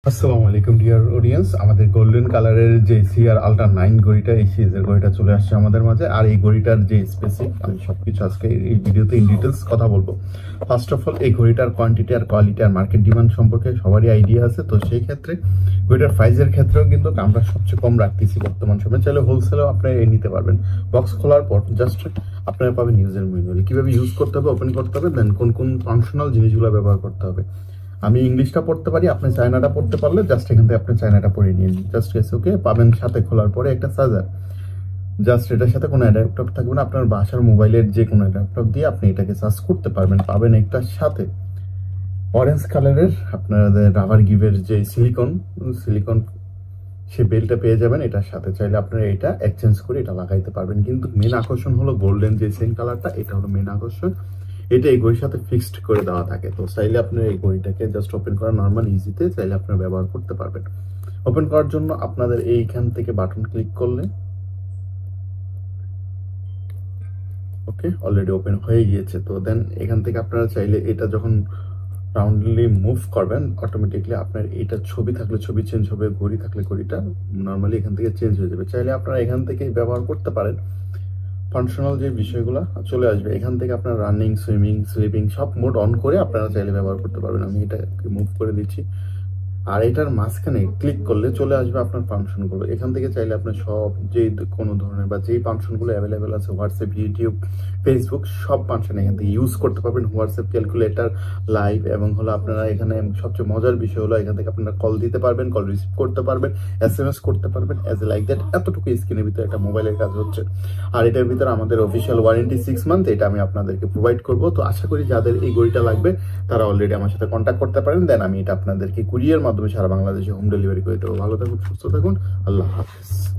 আসসালামু আলাইকুম dear audience. আমাদের গোল্ডেন কালারের যে সিআর আলট্রা 9 ঘড়িটা, এই সিরিজের ঘড়িটা চলে আসছে আমাদের মাঝে। আর এই ঘড়িটার যে স্পেসিফিক, আমি সবকিছু আজকে এই ভিডিওতে ইন ডিটেলস কথা বলবো। ফার্স্ট অফ অল, এই ঘড়িটার কোয়ান্টিটি আর কোয়ালিটি আর মার্কেট ডিমান্ড সম্পর্কে সবারই আইডিয়া আছে। তো সেই ক্ষেত্রে ঘড়িটার প্রাইসের ক্ষেত্রেও কিন্তু আমরা সবচেয়ে কম রাখতেছি বর্তমান সময়। চাইলে হোলসেলেও আপনারা নিতে পারবেন। বক্স খোলার পর জাস্ট আপনারা পাবেন ইউজের ম্যানুয়াল, কিভাবে ইউজ করতে হবে, ওপেন করতে হবে, দেন কোন কোন ফাংশনাল জিনিসগুলো ব্যবহার করতে হবে। আমি ইংলিশটা পড়তে পারি, আপনি চায়নাটা পড়তে পারলে জাস্ট এখান থেকে আপনি চায়নাটা পড়ে নিন। জাস্ট এসে ওকে পাবেন। সাথে খোলার পরে একটা চার্জার, জাস্ট এটার সাথে কোনো অ্যাডাপ্টার থাকবে না। আপনার বাসার মোবাইলের যে কোনো অ্যাডাপ্টার দিয়ে আপনি এটাকে চার্জ করতে পারবেন। পাবেন একটার সাথে অরেঞ্জ কালারের আপনাদের রাবার গিভের যে সিলিকন সে বেলটা পেয়ে যাবেন এটার সাথে। চাইলে আপনারা এটা এক্সচেঞ্জ করে এটা লাগাইতে পারবেন। কিন্তু মেন আকর্ষণ হলো গোল্ডেন যে সেম কালারটা, এটা হলো মেন আকর্ষণ। এটা এই ঘড়ির সাথে ফিক্সড করে দেওয়া থাকে। তো চাইলে আপনার এই ঘড়িটাকে জাস্ট ওপেন করা নর্মাল ইজিতে চাইলে আপনারা ব্যবহার করতে পারবেন। ওপেন করার জন্য আপনাদের এইখান থেকে বাটন ক্লিক করলে ওকে অলরেডি ওপেন হয়ে গিয়েছে। তো দেন এখান থেকে আপনারা চাইলে এটা যখন রাউন্ডলি মুভ করবেন, অটোমেটিকলি আপনার এটা ছবি থাকলে ছবি চেঞ্জ হবে, ঘড়ি থাকলে ঘড়িটা নর্মালি এখান থেকে চেঞ্জ হয়ে যাবে। চাইলে আপনারা এখান থেকে ব্যবহার করতে পারেন। ফাংশনাল যে বিষয়গুলো চলে আসবে এখান থেকে। আপনার রানিং, সুইমিং, স্লিপিং সব মোড অন করে আপনারা চাইলে ব্যবহার করতে পারবেন। আমি এটা মুভ করে দিচ্ছি। আর এটার মাঝখানে ক্লিক করলে চলে আসবে আপনার ফাংশনগুলো। এখান থেকে চাইলে আপনার সব যে কোনো ধরনের বা যেই ফাংশনগুলো অ্যাভেলেবেল আছে, হোয়াটসঅ্যাপ, ইউটিউব, ফেসবুক, সব ফাংশন এখান থেকে ইউজ করতে পারবেন। হোয়াটসঅ্যাপ, ক্যালকুলেটার, লাইভ, এবং হলো আপনারা এখানে সবচেয়ে মজার বিষয় হলো এখান থেকে আপনারা কল দিতে পারবেন, কল রিসিভ করতে পারবেন, SMS করতে পারবেন, অ্যাজ লাইক দ্যাট। এতটুকু স্ক্রিনের ভিতরে একটা মোবাইলের কাজ হচ্ছে। আর এটার ভিতরে আমাদের অফিসিয়াল ওয়ারেন্টি 6 মান্থ, এটা আমি আপনাদেরকে প্রোভাইড করবো। তো আশা করি যাদের এই ঘড়িটা লাগবে তারা অলরেডি আমার সাথে কন্ট্যাক্ট করতে পারেন। দেন আমি এটা আপনাদেরকে কুরিয়ার মাধ্যমে সারা বাংলাদেশে হোম ডেলিভারি করে দেবো। ভালো থাকুন, সুস্থ থাকুন, আল্লাহ হাফিজ।